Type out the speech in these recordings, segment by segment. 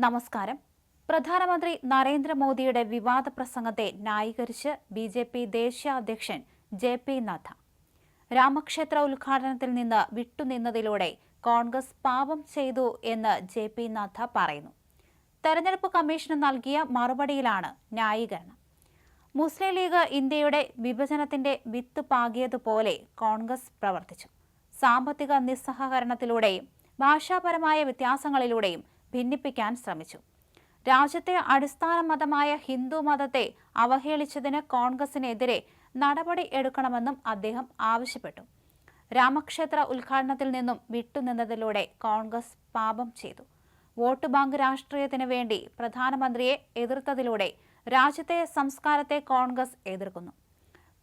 നമസ്കാരം. പ്രധാനമന്ത്രി നരേന്ദ്രമോദിയുടെ വിവാദ പ്രസംഗത്തെ ന്യായീകരിച്ച് ബി.ജെ.പി. ദേശീയ അധ്യക്ഷൻ ജെ.പി. നദ്ദ. രാമക്ഷേത്ര ഉദ്ഘാടനത്തിൽ നിന്ന് വിട്ടുനിന്നതിലൂടെ കോൺഗ്രസ് പാപം ചെയ്തു എന്ന് ജെ.പി. നദ്ദ പറയുന്നു. തെരഞ്ഞെടുപ്പ് കമ്മീഷന് നൽകിയ മറുപടിയിലാണ് ന്യായീകരണം. മുസ്ലിം ലീഗ് ഇന്ത്യയുടെ വിഭജനത്തിന്റെ വിത്ത് പാകിയതുപോലെ കോൺഗ്രസ് പ്രവർത്തിച്ചു. സാമ്പത്തിക നിസ്സഹകരണത്തിലൂടെയും ഭാഷാപരമായ വ്യത്യാസങ്ങളിലൂടെയും ഭിന്നിപ്പിക്കാൻ ശ്രമിച്ചു. രാജ്യത്തെ അടിസ്ഥാന മതമായ ഹിന്ദു മതത്തെ അവഹേളിച്ചതിന് കോൺഗ്രസിനെതിരെ നടപടി എടുക്കണമെന്നും അദ്ദേഹം ആവശ്യപ്പെട്ടു. രാമക്ഷേത്ര ഉദ്ഘാടനത്തിൽ നിന്നും വിട്ടുനിന്നതിലൂടെ കോൺഗ്രസ് പാപം ചെയ്തു. വോട്ട് ബാങ്ക് രാഷ്ട്രീയത്തിന് വേണ്ടി പ്രധാനമന്ത്രിയെ എതിർത്തതിലൂടെ രാജ്യത്തെ സംസ്കാരത്തെ കോൺഗ്രസ് എതിർക്കുന്നു.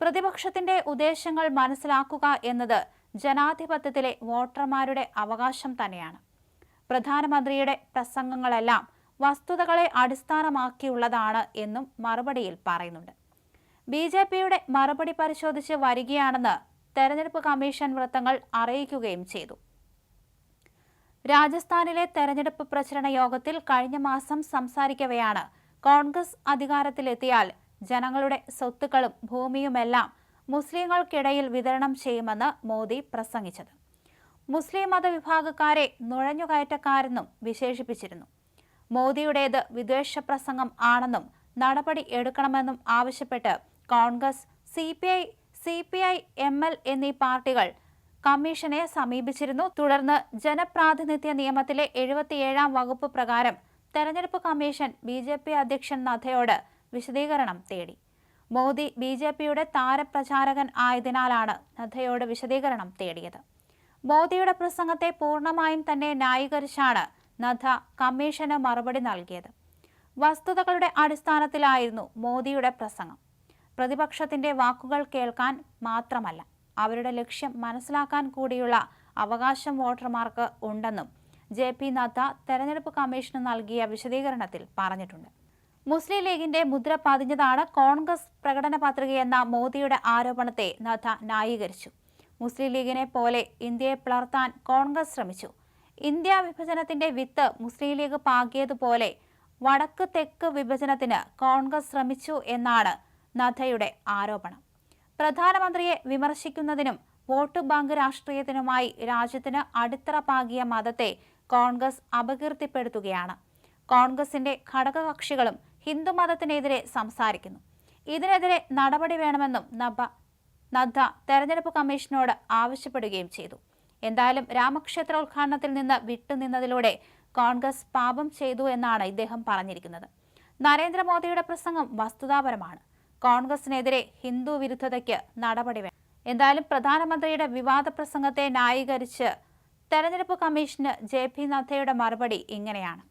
പ്രതിപക്ഷത്തിന്റെ ഉദ്ദേശങ്ങൾ മനസ്സിലാക്കുക എന്നത് ജനാധിപത്യത്തിലെ വോട്ടർമാരുടെ അവകാശം തന്നെയാണ്. പ്രധാനമന്ത്രിയുടെ പ്രസംഗങ്ങളെല്ലാം വസ്തുതകളെ അടിസ്ഥാനമാക്കിയുള്ളതാണ് എന്നും മറുപടിയിൽ പറയുന്നുണ്ട്. ബി.ജെ.പിയുടെ മറുപടി പരിശോധിച്ച് വരികയാണെന്ന് തെരഞ്ഞെടുപ്പ് കമ്മീഷൻ വൃത്തങ്ങൾ അറിയിക്കുകയും ചെയ്തു. രാജസ്ഥാനിലെ തെരഞ്ഞെടുപ്പ് പ്രചരണ യോഗത്തിൽ കഴിഞ്ഞ മാസം സംസാരിക്കവെയാണ് കോൺഗ്രസ് അധികാരത്തിലെത്തിയാൽ ജനങ്ങളുടെ സ്വത്തുക്കളും ഭൂമിയുമെല്ലാം മുസ്ലിങ്ങൾക്കിടയിൽ വിതരണം ചെയ്യുമെന്ന് മോദി പ്രസംഗിച്ചത്. മുസ്ലിം മതവിഭാഗക്കാരെ നുഴഞ്ഞുകയറ്റക്കാരെന്നും വിശേഷിപ്പിച്ചിരുന്നു. മോദിയുടേത് വിദ്വേഷ പ്രസംഗം ആണെന്നും നടപടി എടുക്കണമെന്നും ആവശ്യപ്പെട്ട് കോൺഗ്രസ്, സി.പി.ഐ, എം.എൽ എന്നീ പാർട്ടികൾ കമ്മീഷനെ സമീപിച്ചിരുന്നു. തുടർന്ന് ജനപ്രാതിനിധ്യ നിയമത്തിലെ 77-ാം വകുപ്പ് പ്രകാരം തെരഞ്ഞെടുപ്പ് കമ്മീഷൻ ബി.ജെ.പി. അധ്യക്ഷൻ നദ്ദയോട് വിശദീകരണം തേടി. മോദി ബി.ജെ.പിയുടെ താരപ്രചാരകൻ ആയതിനാലാണ് നദ്ദയോട് വിശദീകരണം തേടിയത്. മോദിയുടെ പ്രസംഗത്തെ പൂർണ്ണമായും തന്നെ ന്യായീകരിച്ചാണ് നദ്ദ കമ്മീഷന് മറുപടി നൽകിയത്. വസ്തുതകളുടെ അടിസ്ഥാനത്തിലായിരുന്നു മോദിയുടെ പ്രസംഗം. പ്രതിപക്ഷത്തിന്റെ വാക്കുകൾ കേൾക്കാൻ മാത്രമല്ല, അവരുടെ ലക്ഷ്യം മനസ്സിലാക്കാൻ കൂടിയുള്ള അവകാശം വോട്ടർമാർക്ക് ഉണ്ടെന്നും ജെ.പി. നദ്ദ തെരഞ്ഞെടുപ്പ് കമ്മീഷന് നൽകിയ വിശദീകരണത്തിൽ പറഞ്ഞിട്ടുണ്ട്. മുസ്ലിം ലീഗിന്റെ മുദ്ര പതിഞ്ഞതാണ് കോൺഗ്രസ് പ്രകടന പത്രികയെന്ന മോദിയുടെ ആരോപണത്തെ നദ്ദ ന്യായീകരിച്ചു. മുസ്ലിം ലീഗിനെ പോലെ ഇന്ത്യയെ പിളർത്താൻ കോൺഗ്രസ് ശ്രമിച്ചു. ഇന്ത്യ വിഭജനത്തിന്റെ വിത്ത് മുസ്ലിം ലീഗ് പാകിയതുപോലെ വടക്ക് തെക്ക് വിഭജനത്തിന് കോൺഗ്രസ് ശ്രമിച്ചു എന്നാണ് നദ്ദയുടെ ആരോപണം. പ്രധാനമന്ത്രിയെ വിമർശിക്കുന്നതിനും വോട്ട് ബാങ്ക് രാഷ്ട്രീയത്തിനുമായി രാജ്യത്തിന് അടിത്തറ പാകിയ മതത്തെ കോൺഗ്രസ് അപകീർത്തിപ്പെടുത്തുകയാണ്. കോൺഗ്രസിന്റെ ഘടകകക്ഷികളും ഹിന്ദുമതത്തിനെതിരെ സംസാരിക്കുന്നു. ഇതിനെതിരെ നടപടി വേണമെന്നും നദ്ദ തെരഞ്ഞെടുപ്പ് കമ്മീഷനോട് ആവശ്യപ്പെടുകയും ചെയ്തു. എന്തായാലും രാമക്ഷേത്ര ഉദ്ഘാടനത്തിൽ നിന്ന് വിട്ടുനിന്നതിലൂടെ കോൺഗ്രസ് പാപം ചെയ്തു എന്നാണ് ഇദ്ദേഹം പറഞ്ഞിരിക്കുന്നത്. നരേന്ദ്രമോദിയുടെ പ്രസംഗം വസ്തുതാപരമാണ്. കോൺഗ്രസിനെതിരെ ഹിന്ദു വിരുദ്ധതയ്ക്ക് നടപടി വേണം. എന്തായാലും പ്രധാനമന്ത്രിയുടെ വിവാദ പ്രസംഗത്തെ ന്യായീകരിച്ച് തെരഞ്ഞെടുപ്പ് കമ്മീഷന് ജെ.പി. നദ്ദയുടെ മറുപടി ഇങ്ങനെയാണ്.